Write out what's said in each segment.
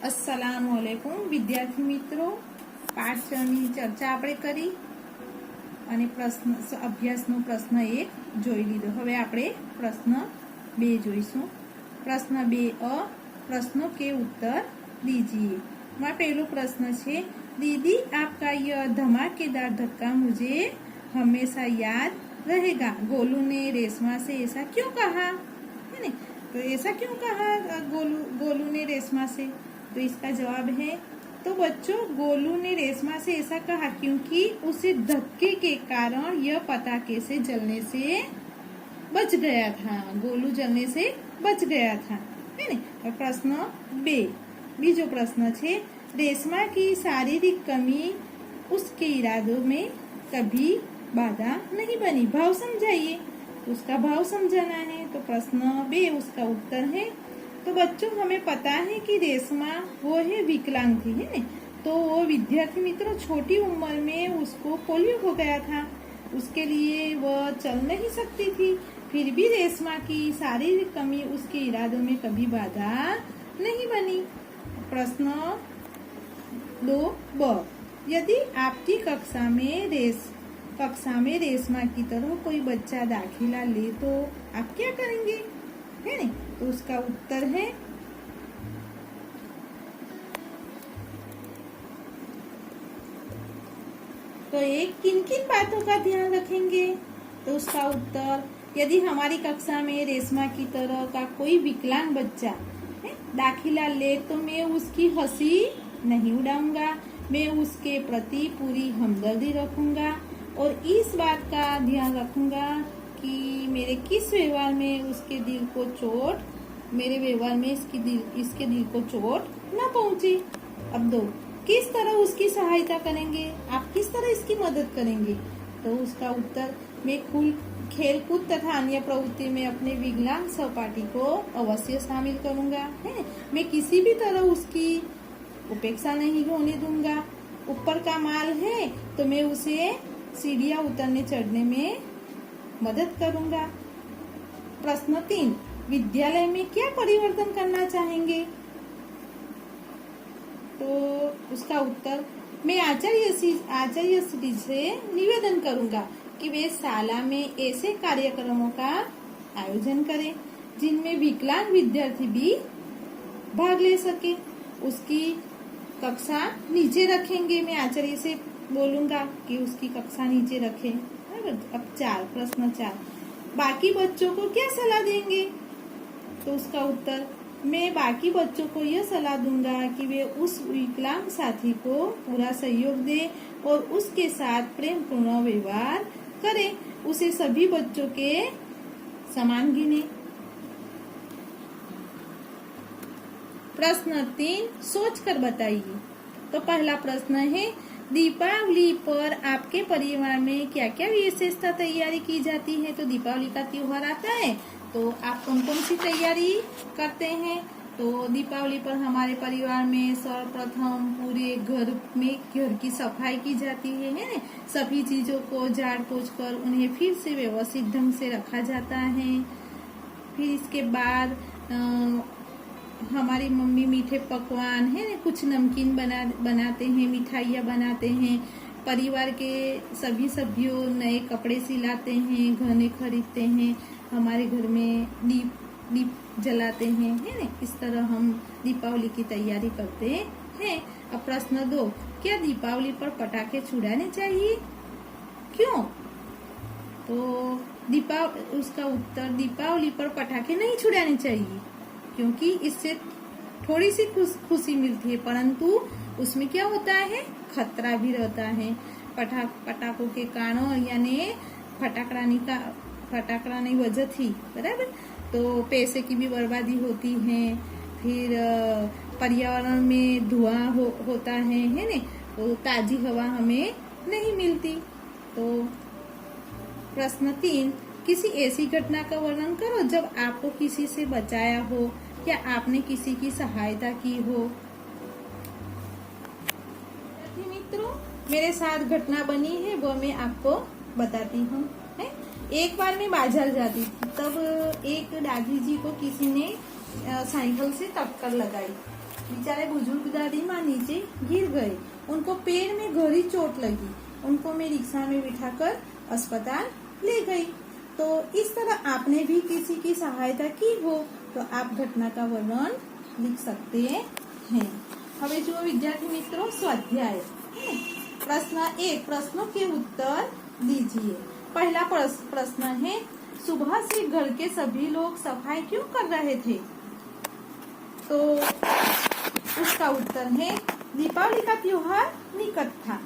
अस्सलामुअलैकुम विद्यार्थी मित्रों, पाठ 6 ની ચર્ચા આપણે કરી અને પ્રશ્ન અભ્યાસનો પ્રશ્ન 1 જોઈ લીધો। હવે આપણે પ્રશ્ન 2 જોઈશું। પ્રશ્ન 2 प्रश्नों के उत्तर दीजिए। मां पहलो प्रश्न है, दीदी आपका यह धमाकेदार धक्का मुझे हमेशा याद रहेगा। गोलू ने रेशमा से ऐसा क्यों कहा, है ना? तो ऐसा क्यों कहा गोलू ने रेशमा से? तो इसका जवाब है, तो बच्चों गोलू ने रेशमा से ऐसा कहा क्योंकि उसे धक्के के कारण यह पटाखे से जलने से बच गया था। गोलू जलने से बच गया था, है ने? प्रश्न 2 बीजो प्रश्न है, रेशमा की शारीरिक कमी उसके इरादों में कभी बाधा नहीं बनी। भाव समझाइए। तो उसका भाव समझाना है। तो प्रश्न 2 उसका उत्तर है, तो बच्चों हमें पता है कि रेशमा वो है विकलांग थी, है ना? तो वो विद्यार्थी मित्रों छोटी उम्र में उसको पोलियो हो गया था, उसके लिए वह चल नहीं सकती थी। फिर भी रेशमा की शारीरिक कमी उसके इरादों में कभी बाधा नहीं बनी। प्रश्न 2 यदि आपकी कक्षा में रेशमा की तरह कोई बच्चा दाखिला ले तो आप क्या करेंगे, है ना? तो उसका उत्तर है, तो एक किन किन बातों का ध्यान रखेंगे? तो उसका उत्तर, यदि हमारी कक्षा में रेशमा की तरह का कोई विकलांग बच्चा है दाखिला ले तो मैं उसकी हंसी नहीं उड़ाऊंगा, मैं उसके प्रति पूरी हमदर्दी रखूंगा और इस बात का ध्यान रखूंगा कि मेरे किस व्यवहार में उसके दिल को चोट इसके दिल को चोट न पहुंचे। अब 2 किस तरह उसकी सहायता करेंगे, आप किस तरह इसकी मदद करेंगे? तो उसका उत्तर, मैं खेलकूद तथा अन्य प्रवृत्ति में अपने विकलांग सहपाठी को अवश्य शामिल करूंगा, है? मैं किसी भी तरह उसकी उपेक्षा नहीं होने दूंगा। ऊपर का माल है तो मैं उसे सीढ़ियां उतरने चढ़ने में मदद करूंगा। प्रश्न 3 विद्यालय में क्या परिवर्तन करना चाहेंगे? तो उसका उत्तर, मैं आचार्य श्री से निवेदन करूंगा कि वे शाला में ऐसे कार्यक्रमों का आयोजन करें जिनमें विकलांग विद्यार्थी भी भाग ले सके। उसकी कक्षा नीचे रखेंगे। मैं आचार्य से बोलूंगा कि उसकी कक्षा नीचे रखें। अब प्रश्न 4 बाकी बच्चों को क्या सलाह देंगे? तो उसका उत्तर, मैं बाकी बच्चों को यह सलाह दूंगा कि वे उस विकलांग साथी को पूरा सहयोग दे और उसके साथ प्रेम पूर्ण व्यवहार करे, उसे सभी बच्चों के समान गिने। प्रश्न 3 सोचकर बताइए। तो पहला प्रश्न है, दीपावली पर आपके परिवार में क्या क्या विशेषता तैयारी की जाती है? तो दीपावली का त्योहार आता है तो आप कौन कौन सी तैयारी करते हैं? तो दीपावली पर हमारे परिवार में सर्वप्रथम पूरे घर की सफाई की जाती है ना? सभी चीजों को झाड़ पोंछ कर उन्हें फिर से व्यवस्थित ढंग से रखा जाता है। फिर इसके बाद हमारी मम्मी मीठे पकवान है ना, कुछ नमकीन बनाते हैं, मिठाइयाँ बनाते हैं। परिवार के सभी सभ्यों नए कपड़े सिलाते हैं, गहने खरीदते हैं, हमारे घर में दीप जलाते हैं, है ना? इस तरह हम दीपावली की तैयारी करते हैं। अब प्रश्न 2 क्या दीपावली पर पटाखे छुड़ाने चाहिए? क्यों? तो उसका उत्तर, दीपावली पर पटाखे नहीं छुड़ाने चाहिए क्योंकि इससे थोड़ी सी खुशी मिलती है, परंतु उसमें क्या होता है, खतरा भी रहता है। पटाखों के कारण यानी फटाकड़ानी वजह थी, बराबर? तो पैसे की भी बर्बादी होती है, फिर पर्यावरण में धुआं होता है ना? तो ताजी हवा हमें नहीं मिलती। तो प्रश्न 3 किसी ऐसी घटना का वर्णन करो जब आपको किसी से बचाया हो या आपने किसी की सहायता की हो। मित्रों, मेरे साथ घटना बनी है वो मैं आपको बताती हूँ। एक बार मैं बाजार जाती थी, तब एक दादी जी को किसी ने साइकिल से टक्कर लगाई। बेचारे बुजुर्ग दादी माँ नीचे गिर गए, उनको पैर में गहरी चोट लगी, उनको मैं रिक्शा में बिठाकर अस्पताल ले गई। तो इस तरह आपने भी किसी की सहायता की हो तो आप घटना का वर्णन लिख सकते हैं। હવે જુઓ विद्यार्थी मित्रों स्वाध्याय प्रश्न 1 प्रश्नों के उत्तर दीजिए। पहला प्रश्न है सुबह से घर के सभी लोग सफाई क्यों कर रहे थे? तो उसका उत्तर है दीपावली का त्योहार निकट था।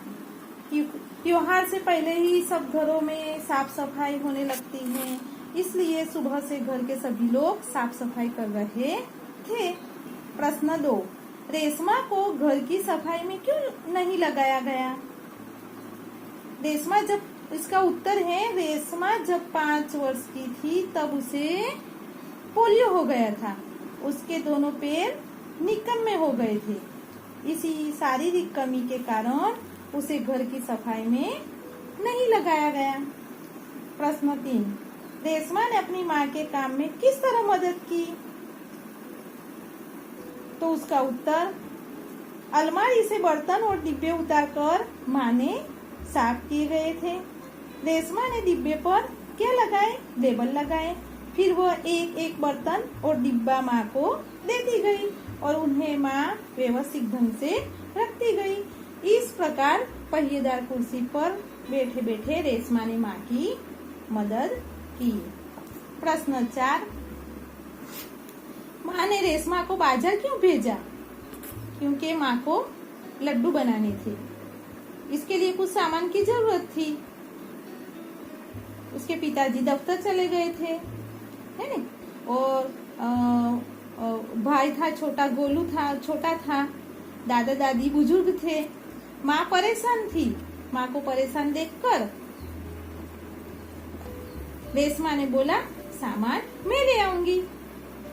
त्योहार से पहले ही सब घरों में साफ सफाई होने लगती है, इसलिए सुबह से घर के सभी लोग साफ सफाई कर रहे थे। प्रश्न 2 रेशमा को घर की सफाई में क्यों नहीं लगाया गया? रेशमा जब इसका उत्तर है रेशमा जब 5 वर्ष की थी तब उसे पोलियो हो गया था, उसके दोनों पैर निकम्मे हो गए थे। इसी शारीरिक कमी के कारण उसे घर की सफाई में नहीं लगाया गया। प्रश्न 3 रेशमा ने अपनी माँ के काम में किस तरह मदद की? तो उसका उत्तर अलमारी से बर्तन और डिब्बे उतारकर माँ ने साफ किए गए थे। रेशमा ने डिब्बे पर क्या लगाए? लेबल लगाए। फिर वो एक एक बर्तन और डिब्बा माँ को देती गई और उन्हें माँ व्यवस्थित ढंग से रखती गई। इस प्रकार पहिएदार कुर्सी पर बैठे बैठे रेशमा ने माँ की मदद की। प्रश्न 4 माँ ने रेशमा को बाजार क्यों भेजा? क्योंकि माँ को लड्डू बनाने थे, इसके लिए कुछ सामान की जरूरत थी। उसके पिताजी दफ्तर चले गए थे, है ना? और भाई था छोटा, गोलू था छोटा था, दादा दादी बुजुर्ग थे। माँ परेशान थी। माँ को परेशान देखकर रेशमा ने बोला सामान मैं ले आऊंगी।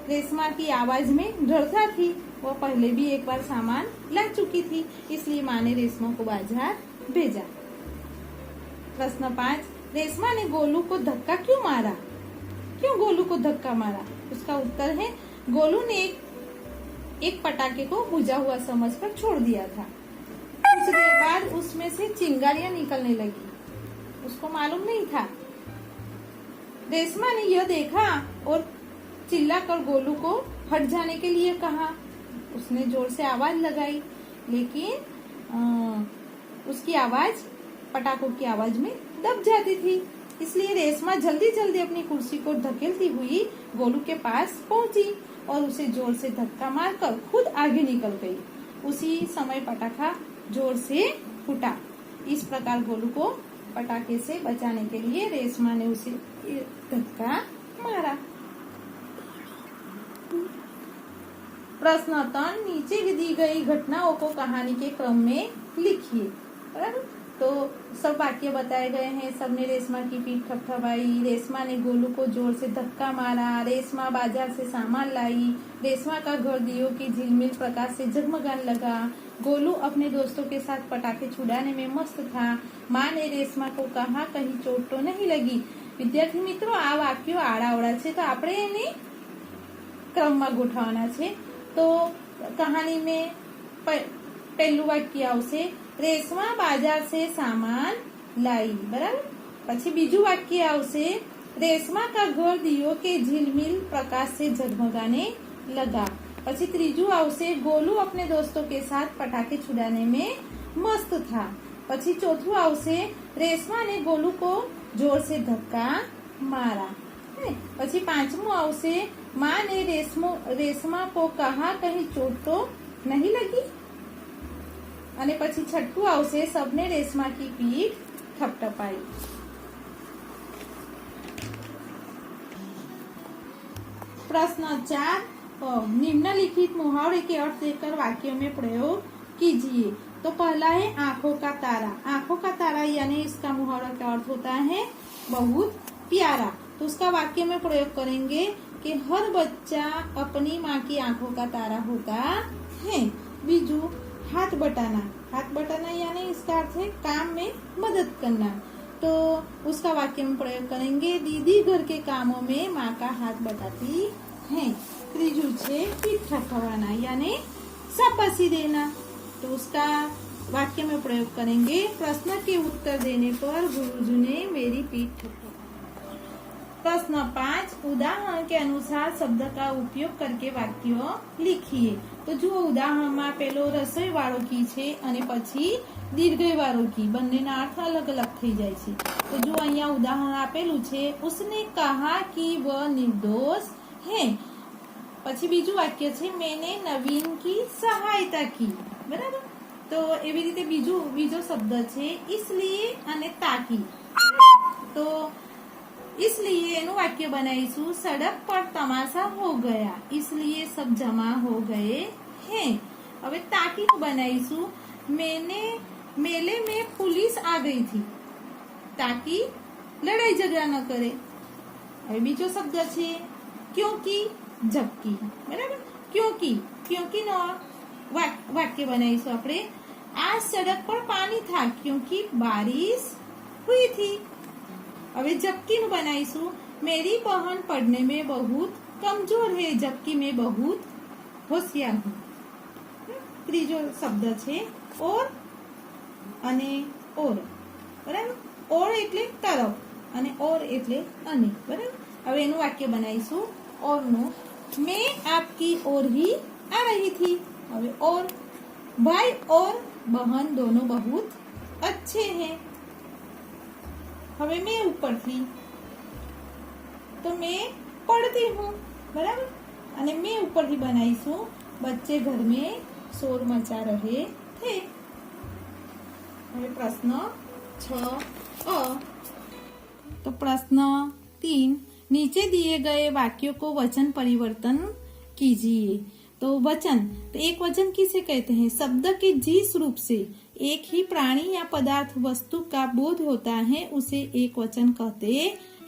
रेशमा की आवाज में दृढ़ता थी, वो पहले भी एक बार सामान ला चुकी थी, इसलिए माँ ने रेशमा को बाजार भेजा। प्रश्न 5 रेशमा ने गोलू को धक्का क्यों मारा? क्यों गोलू को धक्का मारा? उसका उत्तर है गोलू ने एक पटाखे को बुझा हुआ समझकर छोड़ दिया था। कुछ देर बाद उसमें से चिंगारियां निकलने लगी, उसको मालूम नहीं था। रेशमा ने यह देखा और चिल्लाकर गोलू को हट जाने के लिए कहा। उसने जोर से आवाज लगाई, लेकिन उसकी आवाज पटाखों की आवाज में दब जाती थी, इसलिए रेशमा जल्दी जल्दी अपनी कुर्सी को धकेलती हुई गोलू के पास पहुंची और उसे जोर से धक्का मारकर खुद आगे निकल गई। उसी समय पटाखा जोर से फूटा। इस प्रकार गोलू को पटाखे से बचाने के लिए रेशमा ने उसे धक्का मारा। प्रश्न 3 नीचे दी गई घटनाओं को कहानी के क्रम में लिखिए। बराबर, तो सब वाक्य बताए गए हैं। सबने रेशमा की पीठ थपथपाई, रेशमा ने गोलू को जोर से धक्का मारा, रेशमा बाजार से सामान लाई, रेशमा का घर दियों की झिलमिल प्रकाश से जगमगाने लगा, गोलू अपने दोस्तों के साथ पटाखे छुड़ाने में मस्त था, माँ ने रेशमा को कहा कहीं चोट तो नहीं लगी। विद्यार्थी मित्रों आ वाक्यो आड़ाअवળા છે तो આપણે એને ક્રમમાં ગોઠવવાના છે। तो कहानी में पहलू वाक्य आवશે रेशमा बाजार से सामान लाई, बराबर। પછી બીજું वाक्य आवશે रेशमा का घर दियों के झिलमिल प्रकाश से जगमगाने लगा। પછી ત્રીજું આવશે गोलू अपने दोस्तों के साथ पटाखे छुड़ाने में मस्त था। પછી ચોથું આવશે रेशमा ने गोलू को जोर से धक्का मारा। પછી પાંચમું આવશે माँ ने रेशमा को कहा कहीं चोट तो नहीं लगी। અને પછી છઠ્ઠું આવશે सबने रेशमा की पीठ थपथपाई। प्रश्न 4 निम्नलिखित मुहावरे के अर्थ देकर वाक्यों में प्रयोग कीजिए। तो पहला है आंखों का तारा। आंखों का तारा यानी इसका मुहावरा का अर्थ होता है बहुत प्यारा। तो उसका वाक्य में प्रयोग करेंगे कि हर बच्चा अपनी माँ की आंखों का तारा होता है। बीजू हाथ बटाना। हाथ बटाना यानी इसका अर्थ है काम में मदद करना। तो उसका वाक्य में प्रयोग करेंगे दीदी घर के कामों में माँ का हाथ बटाती है। त्रीजू छे पीठ थपथपाना यानी शाबाशी देना। तो उसका वाक्य में प्रयोग करेंगे, प्रश्न के उत्तर देने पर गुरुजी ने मेरी पीठ ठोकी। प्रश्न 5, उदाहरण के अनुसार शब्द का उपयोग करके वाक्य लिखिए। तो જો ઉદાહરણમાં પેલો રસોઈ વાળો કી છે અને પછી દીર્ઘઈ વાળો કી, બંનેના અર્થ અલગ અલગ થઈ જાય છે। તો જો અહીંયા ઉદાહરણ આપેલું છે, उसने कहा कि वह निर्दोष है। પછી બીજું વાક્ય છે, मैंने नवीन की सहायता की। બરાબર। તો એવી રીતે બીજો શબ્દ છે इसलिए અને ताकि। તો इसलिए એનું વાક્ય બનાવીશું, सड़क पर तमाशा हो गया इसलिए सब जमा हो गए हैं। હવે ताकि बनाईશું, मेले में पुलिस आ गई थी ताकि लड़ाई झगड़ा न करे। હવે બીજો શબ્દ છે क्योंकि जबकि। बराबर। क्योंकि નો વાક્ય બનાવીશું આપણે, आज सड़क पर पानी था क्योंकि बारिश हुई थी। अबे जबकि नु बनाईશું, मेरी बहन पढ़ने में बहुत कमजोर है जबकि मैं बहुत होशियार हूँ। ત્રીજો શબ્દ છે और અને और। બરાબર। और એટલે તરફ અને और એટલે અને। બરાબર। હવે એનું વાક્ય બનાવીશું, और નું, मैं आपकी ओर ही आ रही थी। હવે और, भाई और बहन दोनों बहुत अच्छे हैं। હવે मैं ऊपर थी तो मैं पढ़ती हूँ। बराबर। અને मैं ऊपर ही बनाईશું, बच्चे घर में शोर मचा रहे थे। હવે પ્રશ્ન 6 तो प्रश्न 3, नीचे दिए गए वाक्यों को वचन परिवर्तन कीजिए। तो वचन, तो एक वचन किसे कहते हैं? शब्द के जिस रूप से एक ही प्राणी या पदार्थ वस्तु का बोध होता है उसे एक वचन कहते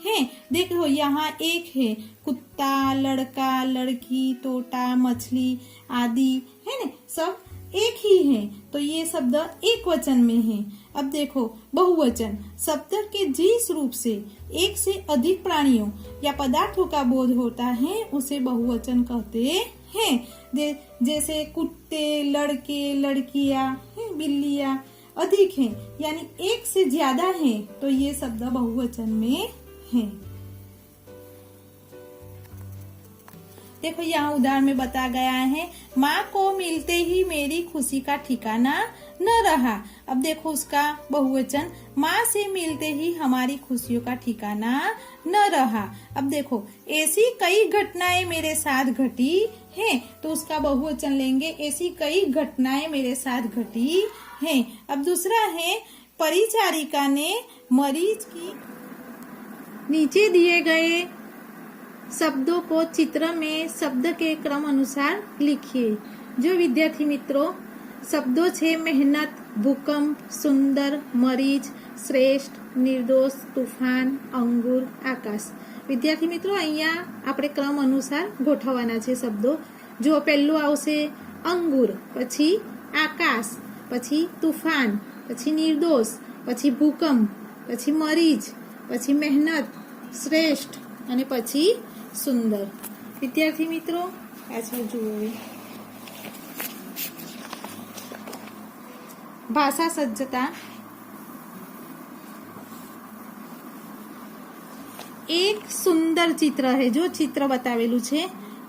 हैं। देखो यहाँ एक है, कुत्ता, लड़का, लड़की, तोता, मछली आदि है ना, सब एक ही है। तो ये शब्द एक वचन में है। अब देखो बहुवचन, शब्द के जिस रूप से एक से अधिक प्राणियों या पदार्थों का बोध होता है उसे बहुवचन कहते हैं। जैसे कुत्ते, लड़के, लड़कियां, बिल्लियां अधिक हैं, यानी एक से ज्यादा हैं, तो ये शब्द बहुवचन में है। देखो यहाँ उदाहरण में बता गया है, माँ को मिलते ही मेरी खुशी का ठिकाना न रहा। अब देखो उसका बहुवचन, माँ से मिलते ही हमारी खुशियों का ठिकाना न रहा। अब देखो ऐसी कई घटनाएं मेरे साथ घटी हैं, तो उसका बहुवचन लेंगे, ऐसी कई घटनाएं मेरे साथ घटी हैं। अब दूसरा है, परिचारिका ने मरीज की, नीचे दिए गए शब्दों को चित्र में शब्द के क्रम अनुसार लिखिए। जो विद्यार्थी मित्रों शब्दों छे मेहनत, भूकंप, सुंदर, मरीज, श्रेष्ठ, निर्दोष, तूफान, अंगूर, आकाश। विद्यार्थी मित्रों अहींया आपणे क्रम अनुसार गोठववाना छे शब्दो। जो पहेલું आवशे अंगूर, પછી आकाश, પછી तूफान, પછી निर्दोष, પછી भूकंप, પછી मरीज, પછી मेहनत, श्रेष्ठ અને પછી सुंदर। विद्यार्थी मित्रों पाछळ जुओ, भाषा सज्जता। एक सुंदर चित्र है, जो चित्र बतावेलू छे,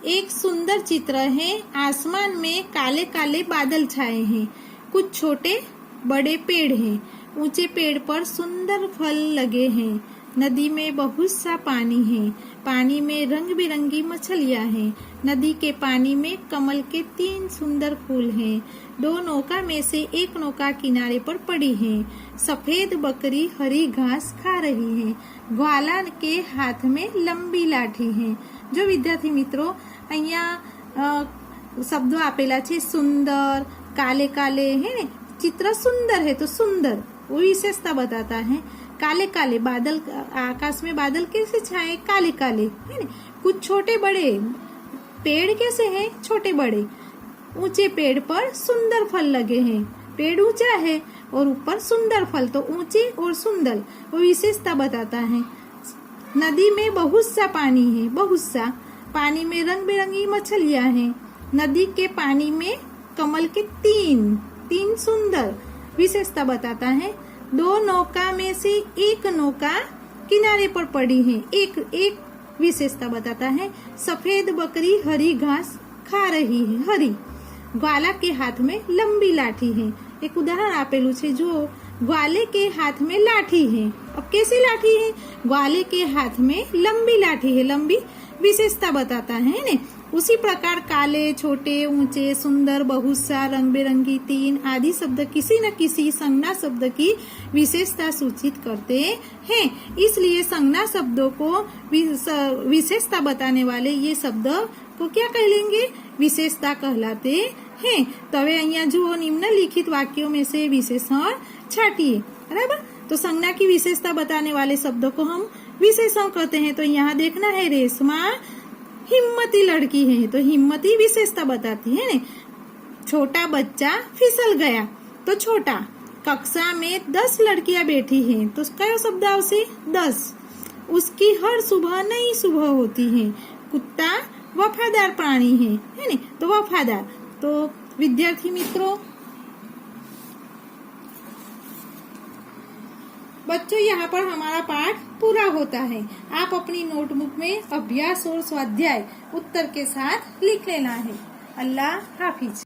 एक सुंदर चित्र है। आसमान में काले काले बादल छाए हैं, कुछ छोटे बड़े पेड़ हैं, ऊंचे पेड़ पर सुंदर फल लगे हैं, नदी में बहुत सा पानी है, पानी में रंग बिरंगी मछलियां हैं, नदी के पानी में कमल के 3 सुंदर फूल हैं, 2 नौका में से एक नौका किनारे पर पड़ी है, सफेद बकरी हरी घास खा रही है, ग्वाला के हाथ में लंबी लाठी है। जो विद्यार्थी मित्रों अहिया शब्दों आपेला छे, सुंदर, काले काले है ने, चित्र सुंदर है तो सुंदर वो विशेषता बताता है। काले काले बादल, आकाश में बादल कैसे छाए, काले काले है ना। कुछ छोटे बड़े पेड़ कैसे हैं, छोटे बड़े। ऊंचे पेड़ पर सुंदर फल लगे हैं, पेड़ ऊंचा है और ऊपर सुंदर फल, तो ऊंचे और सुंदर वो विशेषता बताता है। नदी में बहुत सा पानी है, बहुत सा, पानी में रंग बिरंगी मछलियां हैं, नदी के पानी में कमल के तीन सुंदर विशेषता बताता है। 2 नौका में से एक नौका किनारे पर पड़ी है, एक विशेषता बताता है। सफेद बकरी हरी घास खा रही है, हरी। ग्वाला के हाथ में लंबी लाठी है। एक उदाहरण आपेलू छे, जो ग्वाले के हाथ में लाठी है। अब कैसी लाठी है? ग्वाले के हाथ में लंबी लाठी है, लंबी विशेषता बताता है ने। उसी प्रकार काले, छोटे, ऊंचे, सुंदर, बहुत सा, रंग बिरंगी, 3 आदि शब्द किसी न किसी संज्ञा शब्द की विशेषता सूचित करते हैं। इसलिए संज्ञा शब्दों को विशेषता बताने वाले ये शब्द को क्या कहेंगे? विशेषता कहलाते हैं। तो હવે અહીંયા જુઓ, निम्नलिखित वाक्यों में से विशेषण छाटिए, बराबर। तो संज्ञा की विशेषता बताने वाले शब्दों को हम विशेषण कहते हैं। तो यहाँ देखना है, रेशमा हिम्मती लड़की है, तो हिम्मती विशेषता बताती है ने। छोटा बच्चा फिसल गया, तो छोटा। कक्षा में 10 लड़कियां बैठी हैं, तो कयो शब्द आवशे? 10। उसकी हर सुबह नई सुबह होती है। कुत्ता वफादार प्राणी है ने, तो वफादार। तो विद्यार्थी मित्रों, बच्चों यहाँ पर हमारा पाठ पूरा होता है। आप अपनी नोटबुक में अभ्यास और स्वाध्याय उत्तर के साथ लिख लेना है। अल्लाह हाफिज।